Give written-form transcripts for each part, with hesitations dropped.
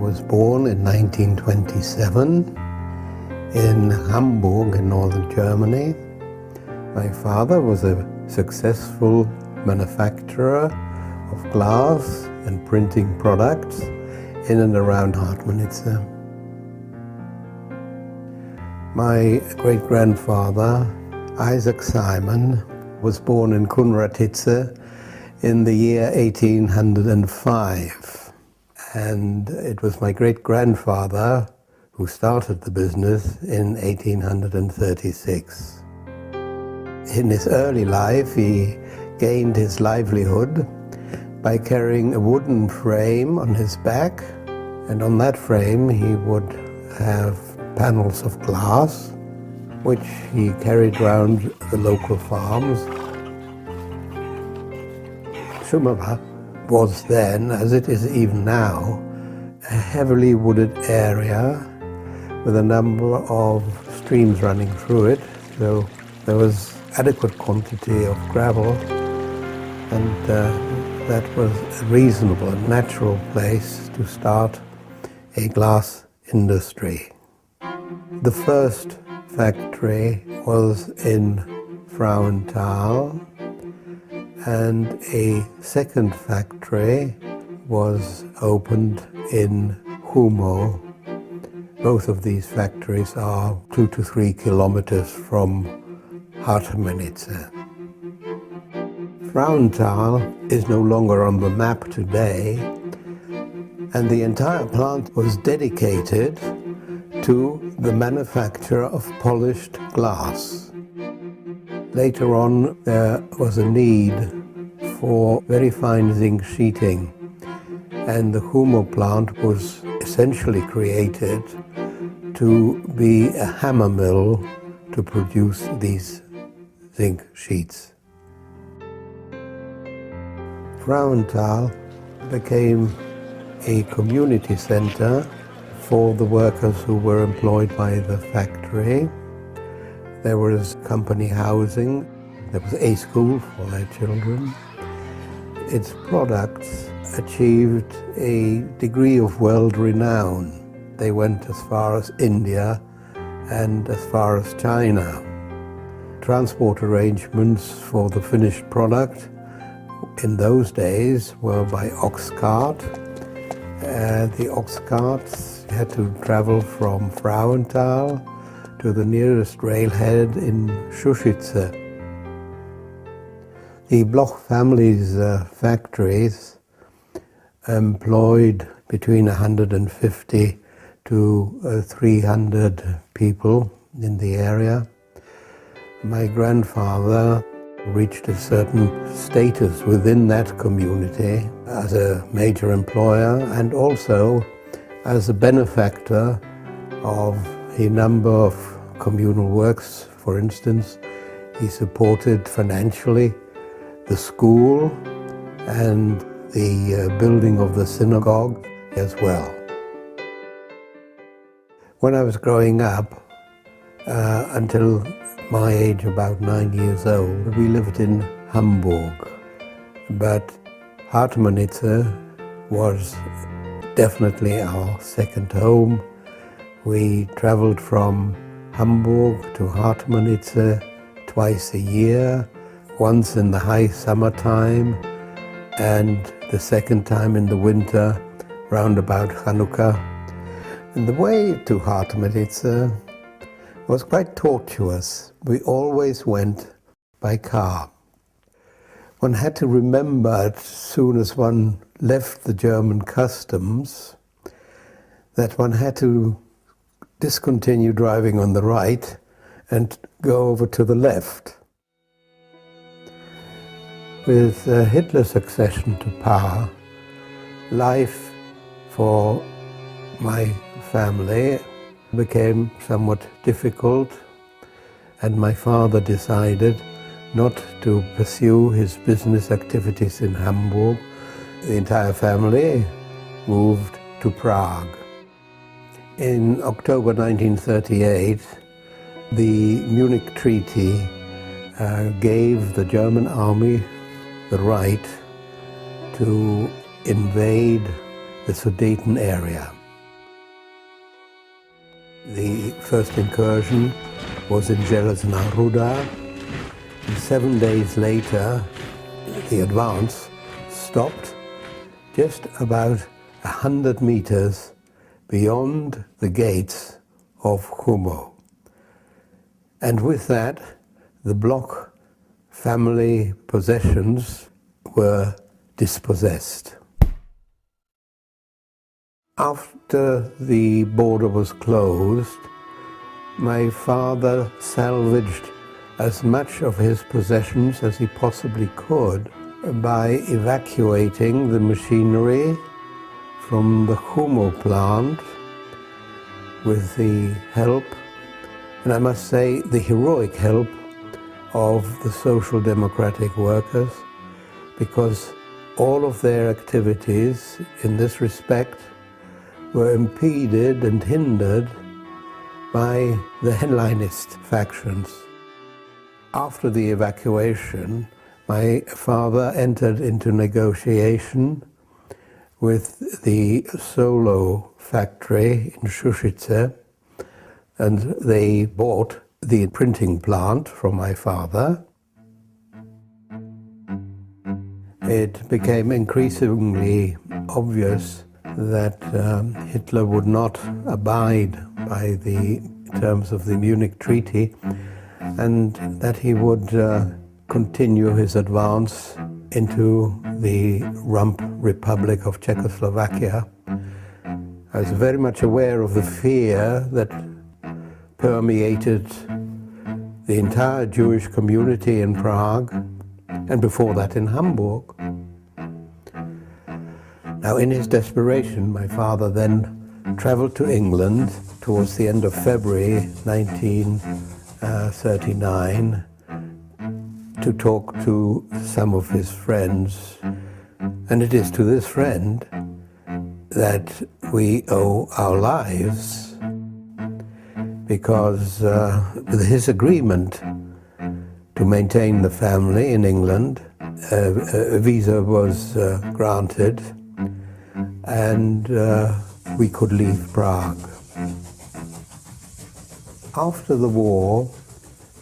was born in 1927 in Hamburg in northern Germany. My father was a successful manufacturer of glass and printing products in and around Hartmanitze. My great-grandfather, Isaac Simon, was born in Kunratitze in the year 1805. And it was my great-grandfather who started the business in 1836. In his early life, he gained his livelihood by carrying a wooden frame on his back, and on that frame he would have panels of glass, which he carried round the local farms. Šumava was then, as it is even now, a heavily wooded area with a number of streams running through it, so there was adequate quantity of gravel, and that was a reasonable and natural place to start a glass industry. The first factory was in Frauenthal, and a second factory was opened in Humo. Both of these factories are 2 to 3 kilometers from Hartmanitze. Frauenthal is no longer on the map today, and the entire plant was dedicated to the manufacture of polished glass. Later on, there was a need for very fine zinc sheeting, and the Humo plant was essentially created to be a hammer mill to produce these zinc sheets. Frauenthal became a community center for the workers who were employed by the factory. There was company housing, there was a school for their children. Its products achieved a degree of world renown. They went as far as India and as far as China. Transport arrangements for the finished product in those days were by ox cart. The ox carts had to travel from Frauenthal to the nearest railhead in Schuschitze. The Bloch family's factories employed between 150 to 300 people in the area. My grandfather reached a certain status within that community as a major employer and also as a benefactor of a number of communal works. For instance, he supported financially the school and the building of the synagogue as well. When I was growing up, until my age, about 9 years old, we lived in Hamburg, but Hartmanitze was definitely our second home. We traveled from Hamburg to Hartmanitze twice a year, once in the high summertime and the second time in the winter, round about Hanukkah. And the way to Hartmanitze was quite tortuous. We always went by car. One had to remember as soon as one left the German customs that one had to discontinue driving on the right and go over to the left. With Hitler's accession to power, life for my family became somewhat difficult, and my father decided not to pursue his business activities in Hamburg. The entire family moved to Prague. In October 1938, the Munich Treaty gave the German army the right to invade the Sudeten area. The first incursion was in Železná Ruda, and 7 days later the advance stopped just about 100 meters beyond the gates of Humo. And with that, the Bloch family possessions were dispossessed. After the border was closed, my father salvaged as much of his possessions as he possibly could by evacuating the machinery from the Humo plant with the help, and I must say the heroic help, of the Social Democratic workers, because all of their activities in this respect were impeded and hindered by the Henleinist factions. After the evacuation, my father entered into negotiation with the Solo factory in Šušice, and they bought the printing plant from my father. It became increasingly obvious that Hitler would not abide by the terms of the Munich Treaty, and that he would continue his advance into the Rump Republic of Czechoslovakia. I was very much aware of the fear that permeated the entire Jewish community in Prague, and before that in Hamburg. Now, in his desperation, my father then traveled to England towards the end of February 1939 to talk to some of his friends. And it is to this friend that we owe our lives, because with his agreement to maintain the family in England, a visa was granted, and we could leave Prague. After the war,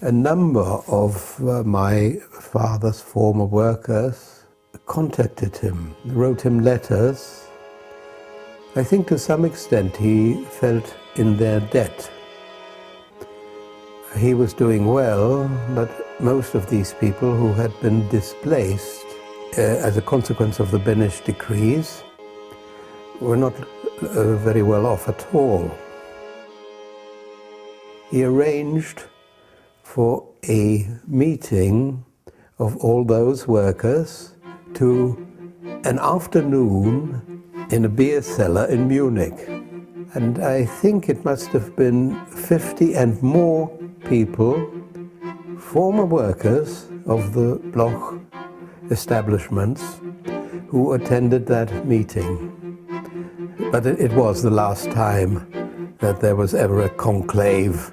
a number of my father's former workers contacted him, wrote him letters. I think to some extent he felt in their debt. He was doing well, but most of these people who had been displaced as a consequence of the Beneš decrees were not very well off at all. He arranged for a meeting of all those workers to an afternoon in a beer cellar in Munich. And I think it must have been 50 and more people, former workers of the Bloch establishments, who attended that meeting. But it was the last time that there was ever a conclave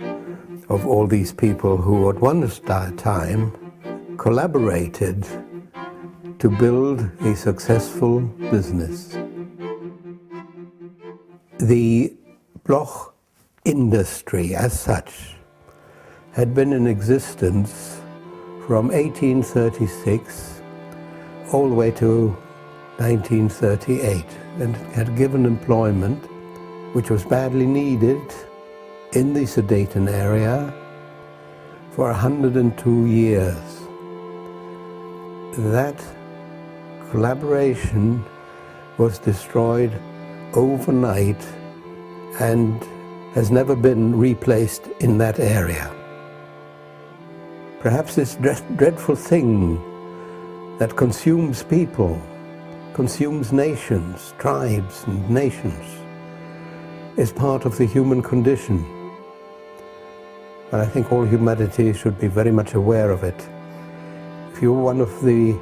of all these people who at one time collaborated to build a successful business. The Bloch industry as such had been in existence from 1836 all the way to 1938, and had given employment, which was badly needed, in the Sudeten area for 102 years. That collaboration was destroyed overnight and has never been replaced in that area. Perhaps this dreadful thing that consumes people, consumes nations, tribes and nations, is part of the human condition. But I think all humanity should be very much aware of it. If you're one of the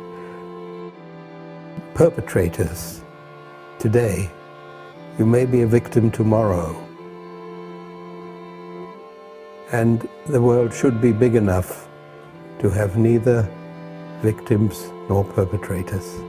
perpetrators today, you may be a victim tomorrow. And the world should be big enough to have neither victims nor perpetrators.